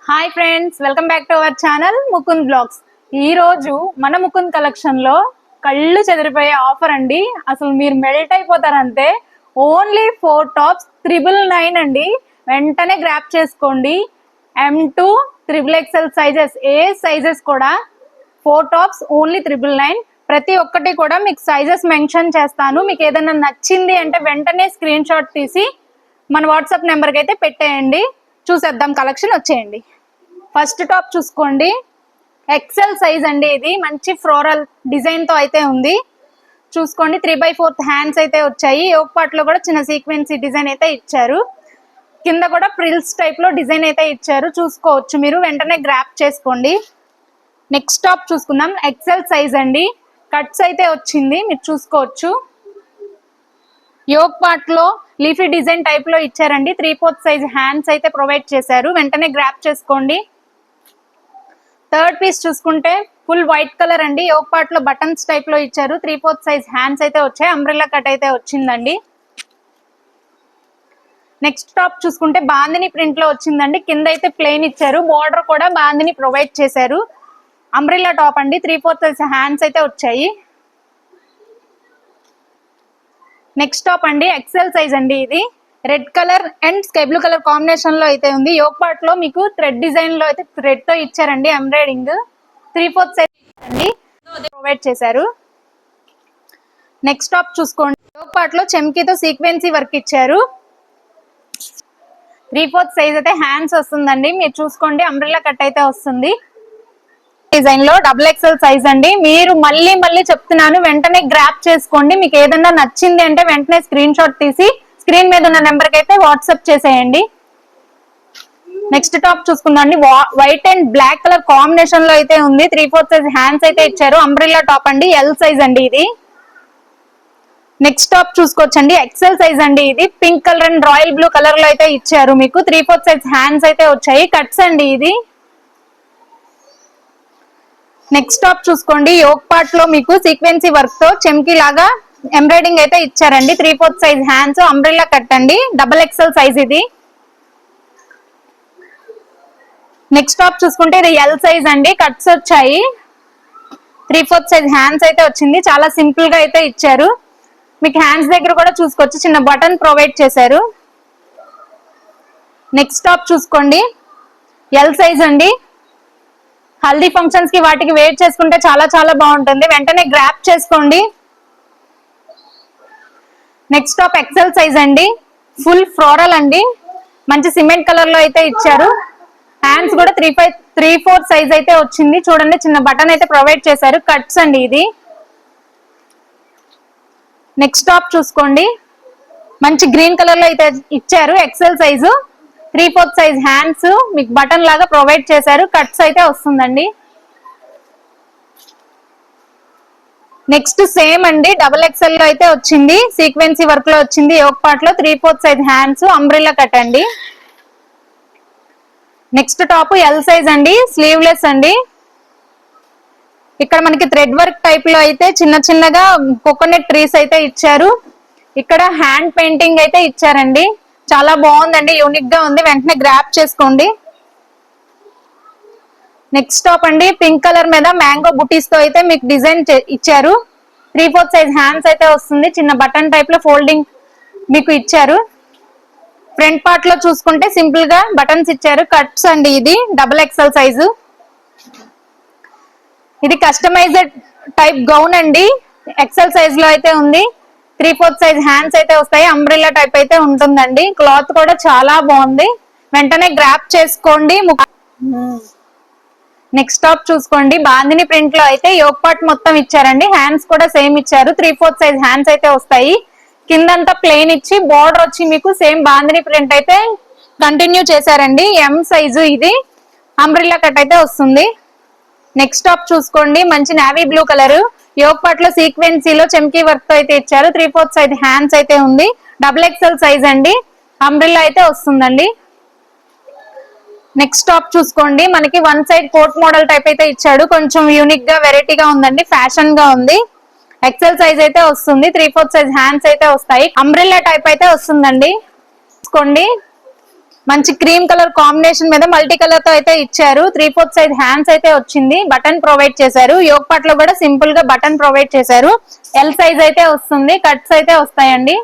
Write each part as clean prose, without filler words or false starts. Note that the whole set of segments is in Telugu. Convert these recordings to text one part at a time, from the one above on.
Hi friends, welcome back to our channel Mukund blogs. ఈ రోజు మన ముకుంద్ కలెక్షన్ లో కళ్ళు చెదిరిపోయే ఆఫర్ అండి. అసలు మీరు మెల్ట్ అయిపోతారంటే ఓన్లీ 4 టాప్స్ 999 అండి. వెంటనే గ్రాప్ చేసుకోండి. M2 XXL సైజెస్, ఏ సైజెస్ కూడా 4 టాప్స్ ఓన్లీ 999. ప్రతి ఒక్కటి కూడా మీకు సైజెస్ మెన్షన్ చేస్తాను. మీకు ఏదైనా నచ్చింది అంటే వెంటనే స్క్రీన్ షాట్ తీసి మన వాట్సాప్ నెంబర్కి అయితే పెట్టేయండి. చూసేద్దాం, కలెక్షన్ వచ్చేయండి. ఫస్ట్ టాప్ చూసుకోండి, ఎక్సెల్ సైజ్ అండి. ఇది మంచి ఫ్లోరల్ డిజైన్ తో అయితే ఉంది. చూసుకోండి, 3/4 హ్యాండ్స్ అయితే వచ్చాయి. యోక్ పార్ట్ లో కూడా చిన్న సీక్వెన్సీ డిజైన్ అయితే ఇచ్చారు. కింద కూడా ప్రిల్స్ టైప్ లో డిజైన్ అయితే ఇచ్చారు. చూసుకోవచ్చు, మీరు వెంటనే గ్రాప్ చేసుకోండి. నెక్స్ట్ టాప్ చూసుకుందాం, ఎక్సెల్ సైజ్ అండి. కట్స్ అయితే వచ్చింది, మీరు చూసుకోవచ్చు. యోక్ పార్ట్ లో లీఫీ డిజైన్ టైప్ లో ఇచ్చారండి. 3/4 సైజ్ హ్యాండ్స్ అయితే ప్రొవైడ్ చేశారు. వెంటనే గ్రాప్ చేసుకోండి. థర్డ్ పీస్ చూసుకుంటే ఫుల్ వైట్ కలర్ అండి. యోక్ పార్ట్ లో బటన్స్ టైప్ లో ఇచ్చారు. 3/4 సైజ్ హ్యాండ్స్ అయితే వచ్చాయి. అంబ్రెల్లా కట్ అయితే వచ్చిందండి. నెక్స్ట్ టాప్ చూసుకుంటే బాందిని ప్రింట్ లో వచ్చిందండి. కింద అయితే ప్లెయిన్ ఇచ్చారు. బార్డర్ కూడా బాందిని ప్రొవైడ్ చేశారు. అంబ్రెల్లా టాప్ అండి. 3/4 సైజ్ హ్యాండ్స్ అయితే వచ్చాయి. నెక్స్ట్ టాప్ అండి, ఎక్సెల్ సైజ్ అండి. ఇది red colour and sky blue colour combination లో అయితే ఉంది. యోక్ పార్ట్ లో మీకు థ్రెడ్ డిజైన్ లో అయితే థ్రెడ్ తో ఇచ్చారండి ఎంబ్రాయిడింగ్. 3/4 సైజ్ అండి ప్రొవైడ్ చేశారు. నెక్స్ట్ టాప్ చూసుకోండి, యోక్ పార్ట్ లో చెమ్కీతో సీక్వెన్సీ వర్క్ ఇచ్చారు. 3/4 సైజ్ అయితే హ్యాండ్స్ వస్తుందండి. మీరు చూసుకోండి, అంబ్రెల్లా కట్ అయితే వస్తుంది. డిజైన్ లో XXL సైజ్ అండి. మీరు మళ్ళీ చెప్తున్నాను, వెంటనే గ్రాప్ చేసుకోండి. మీకు ఏదన్నా నచ్చింది అంటే వెంటనే స్క్రీన్ షాట్ తీసి స్క్రీన్ మీద ఉన్న నెంబర్ కి అయితే వాట్సాప్ చేసేయండి. నెక్స్ట్ టాప్ చూసుకుందండి, white and black colour combination లో అయితే ఉంది. 3/4 సైజ్ హ్యాండ్స్ అయితే ఇచ్చారు. అంబ్రెల్లా టాప్ అండి, ఎల్ సైజ్ అండి ఇది. నెక్స్ట్ టాప్ చూసుకోవచ్చండి, ఎక్సెల్ సైజ్ అండి. ఇది pink colour and royal blue colour లో అయితే ఇచ్చారు. మీకు 3/4 సైజ్ హ్యాండ్స్ అయితే వచ్చాయి. కట్స్ అండి ఇది. నెక్స్ట్ టాప్ చూసుకోండి, యోక్ పార్ట్ లో మీకు సీక్వెన్సీ వర్క్ తో చెమ్కీ లాగా ఎంబ్రాయిడింగ్ అయితే ఇచ్చారండి. 3/4 సైజ్ హ్యాండ్స్, అంబ్రెల్లా కట్ అండి. XXL సైజ్ ఇది. నెక్స్ట్ టాప్ చూసుకుంటే ఇది ఎల్ సైజ్ అండి. కట్స్ వచ్చాయి. 3/4 సైజ్ హ్యాండ్స్ అయితే వచ్చింది. చాలా సింపుల్ గా అయితే ఇచ్చారు. మీకు హ్యాండ్స్ దగ్గర కూడా చూసుకోవచ్చు, చిన్న బటన్ ప్రొవైడ్ చేశారు. నెక్స్ట్ టాప్ చూసుకోండి, ఎల్ సైజ్ అండి. హల్దీ ఫంక్షన్స్ కి వాటికి వేర్ చేసుకుంటే చాలా బాగుంటుంది. వెంటనే గ్రాప్ చేసుకోండి. నెక్స్ట్ టాప్ ఎక్సెల్ సైజ్ అండి. ఫుల్ ఫ్లోరల్ అండి. మంచి సిమెంట్ కలర్ లో అయితే ఇచ్చారు. హ్యాండ్స్ కూడా 3/4 సైజ్ అయితే వచ్చింది. చూడండి, చిన్న బటన్ అయితే ప్రొవైడ్ చేశారు. కట్స్ అండి ఇది. నెక్స్ట్ టాప్ చూసుకోండి, మంచి గ్రీన్ కలర్ లో అయితే ఇచ్చారు. ఎక్సెల్ సైజు, 3/4 సైజ్ హ్యాండ్స్, మీకు బటన్ లాగా ప్రొవైడ్ చేశారు. కట్స్ అయితే వస్తుందండి. నెక్స్ట్ సేమ్ అండి, XXL లో అయితే వచ్చింది. సీక్వెన్సీ వర్క్ లో వచ్చింది. యోక్ పార్ట్ లో 3/4 సైజ్ హ్యాండ్స్, అంబ్రెల్లా కట్ అండి. నెక్స్ట్ టాప్ ఎల్ సైజ్ అండి, స్లీవ్లెస్ అండి. ఇక్కడ మనకి థ్రెడ్ వర్క్ టైప్ లో అయితే చిన్నగా కోకోనట్ ట్రీస్ అయితే ఇచ్చారు. ఇక్కడ హ్యాండ్ పెయింటింగ్ అయితే ఇచ్చారండి. చాలా బాగుందండి, యూనిక్ గా ఉంది. వెంటనే గ్రాప్ చేసుకోండి. నెక్స్ట్ టాప్ అండి, పింక్ కలర్ మీద మ్యాంగో బుటీస్ తో అయితే మీకు డిజైన్ ఇచ్చారు. 3/4 సైజ్ హ్యాండ్స్ అయితే వస్తుంది. చిన్న బటన్ టైప్ లో ఫోల్డింగ్ మీకు ఇచ్చారు. ఫ్రంట్ పార్ట్ లో చూసుకుంటే సింపుల్ గా బటన్స్ ఇచ్చారు. కట్స్ అండి ఇది. XXL size. ఇది కస్టమైజ్డ్ టైప్ గౌన్ అండి. ఎక్సెల్ సైజ్ లో అయితే ఉంది. 3/4 సైజ్ హ్యాండ్స్ అయితే వస్తాయి. అంబ్రెల్లా టైప్ అయితే ఉంటుందండి. క్లాత్ కూడా చాలా బాగుంది. వెంటనే గ్రాప్ చేసుకోండి. నెక్స్ట్ టాప్ చూసుకోండి, బాందిని ప్రింట్ లో అయితే యోక్ పార్ట్ మొత్తం ఇచ్చారండి. హ్యాండ్స్ కూడా సేమ్ ఇచ్చారు. 3/4 సైజ్ హ్యాండ్స్ అయితే వస్తాయి. కిందంతా ప్లెయిన్ ఇచ్చి బోర్డర్ వచ్చి మీకు సేమ్ బాందిని ప్రింట్ అయితే కంటిన్యూ చేశారండి. ఎం సైజు ఇది. అంబ్రెల్లా కట్ అయితే వస్తుంది. నెక్స్ట్ టాప్ చూసుకోండి, మంచి navy blue colour. Yoke part లో సీక్వెన్సీలో చెమ్కీ వర్క్ తో అయితే ఇచ్చారు. 3/4 సైజ్ హ్యాండ్స్ అయితే ఉంది. XXL సైజ్ అండి. అంబ్రెల్లా అయితే వస్తుందండి. నెక్స్ట్ టాప్ చూసుకోండి, మనకి one side coat model type అయితే ఇచ్చాడు. కొంచెం యూనిక్ గా వెరైటీగా ఉందండి, ఫ్యాషన్ గా ఉంది. ఎక్సెల్ సైజ్ అయితే వస్తుంది. 3/4 సైజ్ హ్యాండ్స్ అయితే వస్తాయి. అంబ్రెల్లా టైప్ అయితే వస్తుందండి. చూసుకోండి, మంచి క్రీమ్ కలర్ కాంబినేషన్ మీద మల్టీ కలర్ తో అయితే ఇచ్చారు. 3/4 సైజ్ హ్యాండ్స్ అయితే వచ్చింది. బటన్ ప్రొవైడ్ చేశారు. యోగ్ పార్ట్ లో కూడా సింపుల్ గా బటన్ ప్రొవైడ్ చేశారు. ఎల్ సైజ్ అయితే వస్తుంది. కట్స్ అయితే వస్తాయండి.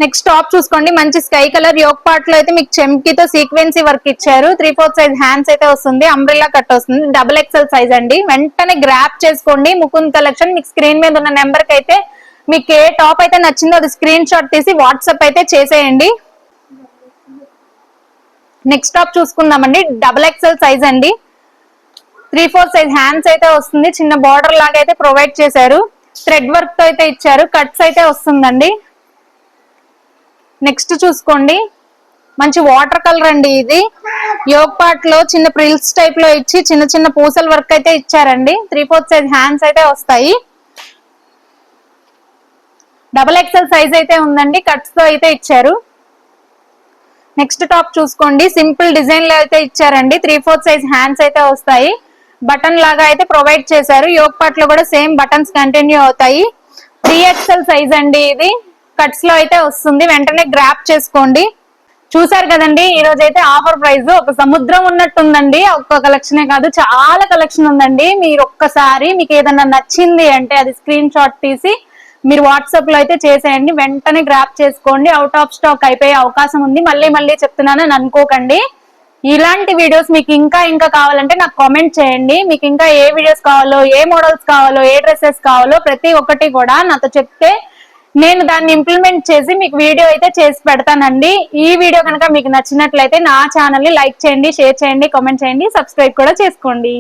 నెక్స్ట్ టాప్ చూసుకోండి. మంచి స్కై కలర్ యోగ్ పార్ట్ లో అయితే మీకు చెంకితో సీక్వెన్సీ వర్క్ ఇచ్చారు. 3/4 సైజ్ హ్యాండ్స్ అయితే వస్తుంది. అంబ్రెల్లా కట్ వస్తుంది. XXL సైజ్ అండి. వెంటనే గ్రాప్ చేసుకోండి. ముకుంద్ కలెక్షన్. మీకు స్క్రీన్ మీద ఉన్న నెంబర్ కి అయితే మీకు ఏ టాప్ అయితే నచ్చిందో అది స్క్రీన్ షాట్ తీసి వాట్సాప్ అయితే చేసేయండి. నెక్స్ట్ టాప్ చూసుకుందామండి. XXL సైజ్ అండి. 3/4 సైజ్ హ్యాండ్స్ అయితే వస్తుంది. చిన్న బార్డర్ లాగా అయితే ప్రొవైడ్ చేశారు. థ్రెడ్ వర్క్ తో అయితే ఇచ్చారు. కట్స్ అయితే వస్తుందండి. నెక్స్ట్ చూసుకోండి. మంచి వాటర్ కలర్ అండి ఇది. యోగ్ పార్ట్ లో చిన్న ప్రిల్స్ టైప్ లో ఇచ్చి చిన్న చిన్న పూసల వర్క్ అయితే ఇచ్చారండి. 3/4 సైజ్ హ్యాండ్స్ అయితే వస్తాయి. XXL సైజ్ అయితే ఉందండి. కట్స్ తో అయితే ఇచ్చారు. నెక్స్ట్ టాప్ చూసుకోండి. సింపుల్ డిజైన్ లో అయితే ఇచ్చారండి. 3/4 సైజ్ హ్యాండ్స్ అయితే వస్తాయి. బటన్ లాగా అయితే ప్రొవైడ్ చేశారు. యోగ్ పార్ట్ లో కూడా సేమ్ బటన్స్ కంటిన్యూ అవుతాయి. 3XL సైజ్ అండి ఇది. కట్స్ లో అయితే వస్తుంది. వెంటనే గ్రాప్ చేసుకోండి. చూసారు కదండి, ఈ రోజు అయితే ఆఫర్ ప్రైస్ ఒక సముద్రం ఉన్నట్టుందండి. ఒక్క కలెక్షనే కాదు, చాలా కలెక్షన్ ఉందండి. మీరు ఒక్కసారి మీకు ఏదన్నా నచ్చింది అంటే అది స్క్రీన్ షాట్ తీసి మీరు వాట్సాప్ లో అయితే చేసేయండి. వెంటనే గ్రాప్ చేసుకోండి. అవుట్ ఆఫ్ స్టాక్ అయిపోయే అవకాశం ఉంది. మళ్ళీ మళ్ళీ చెప్తున్నానని అనుకోకండి. ఇలాంటి వీడియోస్ మీకు ఇంకా కావాలంటే నాకు కామెంట్ చేయండి. మీకు ఇంకా ఏ వీడియోస్ కావాలో, ఏ మోడల్స్ కావాలో, ఏ డ్రెస్సెస్ కావాలో ప్రతి ఒక్కటి కూడా నాతో చెప్తే నేను దాన్ని ఇంప్లిమెంట్ చేసి మీకు వీడియో అయితే చేసి పెడతానండి. ఈ వీడియో కనుక మీకు నచ్చినట్లయితే నా ఛానల్ ని లైక్ చేయండి, షేర్ చేయండి, కామెంట్ చేయండి, సబ్స్క్రైబ్ కూడా చేసుకోండి.